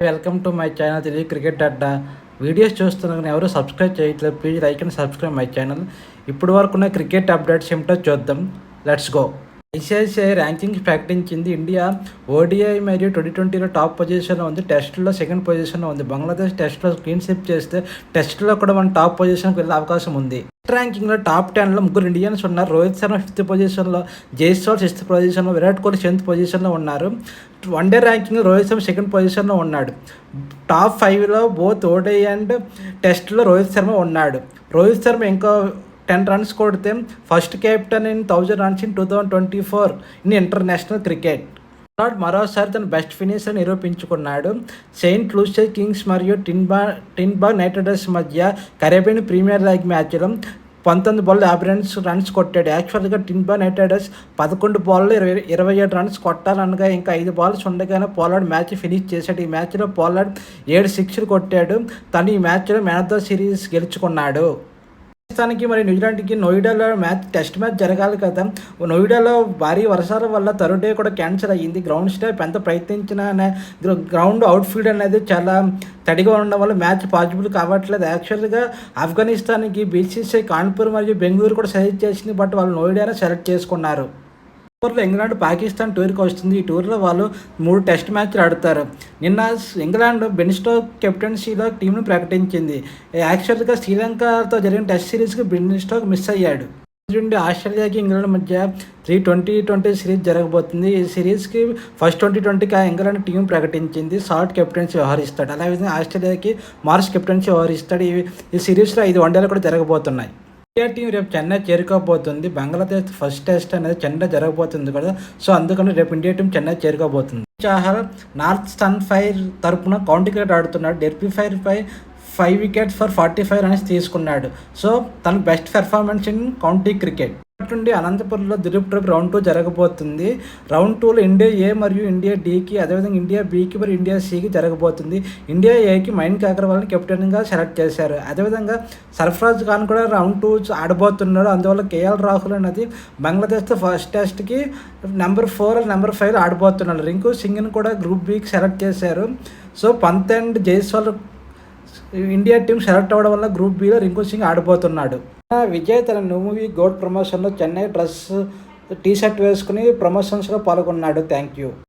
Welcome to my channel Telugu cricket Adda. Videos చూస్తున్నా ఎవరు subscribe చేయట్లేదు, please like and subscribe my channel. ఇప్పుడు వరకు ఉన్న క్రికెట్ అప్డేట్స్ ఏమిటో చూద్దాం. Let's go. ఐసీఐసీఐ ర్యాంకింగ్స్ ప్రకటించింది. ఇండియా ఓడిఐ మరియు T20లో టాప్ పొజిషన్లో ఉంది, టెస్ట్లో సెకండ్ పొజిషన్లో ఉంది. బంగ్లాదేశ్ టెస్ట్లో క్లీన్ స్వీప్ చేస్తే టెస్ట్లో కూడా మన టాప్ పొజిషన్కి వెళ్ళే అవకాశం ఉంది. ర్యాంకింగ్లో టాప్ 10లో ముగ్గురు ఇండియన్స్ ఉన్నారు. రోహిత్ శర్మ 5th పొజిషన్లో, జైస్వాల్ 6th పొజిషన్లో, విరాట్ కోహ్లీ 7th పొజిషన్లో ఉన్నారు. వన్డే ర్యాంకింగ్లో రోహిత్ శర్మ 2nd పొజిషన్లో ఉన్నాడు. టాప్ 5లో బోత్ ఓడిఐ అండ్ టెస్ట్లో రోహిత్ శర్మ ఉన్నాడు. రోహిత్ శర్మ ఇంకా 10 runs కొడితే first captain in 1000 runs in 2024 in international cricket. మరోసారి తన బెస్ట్ ఫినిషర్ నిరూపించుకున్నాడు. సెయింట్ లూసియా కింగ్స్ మరియు టిన్బాగ్ నైట్ రైడర్స్ మధ్య కరేబియన్ ప్రీమియర్ లీగ్ మ్యాచ్లో 19 బాల్లో 50 runs కొట్టాడు. యాక్చువల్గా టిన్బాగ్ నైట్ రైడర్స్ 11 బాల్లో 27 runs కొట్టాలనగా ఇంకా 5 balls ఉండగానే పోలార్డ్ మ్యాచ్ ఫినిష్ చేశాడు. ఈ మ్యాచ్లో పోలార్డ్ 7 sixes కొట్టాడు. తను ఈ మ్యాచ్లో మ్యాన్ ఆఫ్ ద సిరీస్ గెలుచుకున్నాడు. పాకిస్తాన్కి మరియు న్యూజిలాండ్కి నోయిడాలో టెస్ట్ మ్యాచ్ జరగాలి కదా. నోయిడాలో భారీ వర్షాల వల్ల థర్డ్ డే కూడా క్యాన్సిల్ అయ్యింది. గ్రౌండ్ స్టాఫ్ ఎంత ప్రయత్నించినా గ్రౌండ్ అవుట్ఫీల్డ్ అనేది చాలా తడిగా ఉండడం వల్ల మ్యాచ్ పాసిబుల్ కావట్లేదు. యాక్చువల్గా ఆఫ్ఘనిస్తాన్కి బీసీసీఐ కాన్పూర్ మరియు బెంగళూరు కూడా సజెస్ట్ చేసింది, బట్ వాళ్ళు నోయిడానే సెలెక్ట్ చేసుకున్నారు. టూర్లో ఇంగ్లాండ్ పాకిస్తాన్ టూర్కి వస్తుంది. ఈ టూర్లో వాళ్ళు 3 టెస్ట్ మ్యాచ్లు ఆడతారు. నిన్న ఇంగ్లాండ్ బెన్ స్టోక్స్ కెప్టెన్సీలో టీంను ప్రకటించింది. యాక్చువల్గా శ్రీలంకతో జరిగిన టెస్ట్ సిరీస్కి బెన్ స్టోక్స్ మిస్ అయ్యాడు. నుండి ఆస్ట్రేలియాకి ఇంగ్లాండ్ మధ్య 3 సిరీస్ జరగబోతుంది. ఈ సిరీస్కి ఫస్ట్ T20కి ఇంగ్లాండ్ టీం ప్రకటించింది. సాల్ట్ కెప్టెన్సీ వ్యవహరిస్తాడు. అదేవిధంగా ఆస్ట్రేలియాకి మార్స్ కెప్టెన్సీ వ్యవహరిస్తాడు. ఈ సిరీస్లో 5 వన్డేలు కూడా జరగబోతున్నాయి. ఇండియా టీం రేపు చెన్నై చేరుకోబోతుంది. బంగ్లాదేశ్ ఫస్ట్ టెస్ట్ అనేది చెన్నై జరగబోతుంది కదా, సో అందుకని రేపు ఇండియా టీం చెన్నై చేరుకోబోతుంది. చాహల్ నార్త్ సన్ ఫైర్ తరపున కౌంటీ క్రికెట్ ఆడుతున్నాడు. డెర్బీ ఫైర్ పై 5 wickets ఫర్ 45 runs తీసుకున్నాడు. సో తన best performance in county cricket. నుండి అనంతపురంలో దిలీప్ ట్రోఫీ రౌండ్ 2 జరగబోతుంది. రౌండ్ 2లో ఇండియా ఏ మరియు ఇండియా డీకి, అదేవిధంగా ఇండియా బీకి మరియు ఇండియా సికి జరగబోతుంది. ఇండియా ఏకి మైన్ అగర్వాల్ని కెప్టెన్గా సెలెక్ట్ చేశారు. అదేవిధంగా సర్ఫరాజ్ ఖాన్ కూడా రౌండ్ 2 ఆడబోతున్నాడు. అందువల్ల కేఎల్ రాహుల్ అనేది బంగ్లాదేశ్తో ఫస్ట్ టెస్ట్కి నెంబర్ 4 నెంబర్ 5 ఆడబోతున్నాడు. రింకు సింగ్ని కూడా గ్రూప్ బీకి సెలెక్ట్ చేశారు. So Pant and Jaiswal India team select అవ్వడం వల్ల గ్రూప్ బిలో రింకు సింగ్ ఆడిపోతున్నాడు. విజయ్ తన న్యూ మూవీ గోడ్ ప్రమోషన్లో చెన్నై డ్రెస్ టీ షర్ట్ వేసుకుని ప్రమోషన్స్లో పాల్గొన్నాడు. Thank you.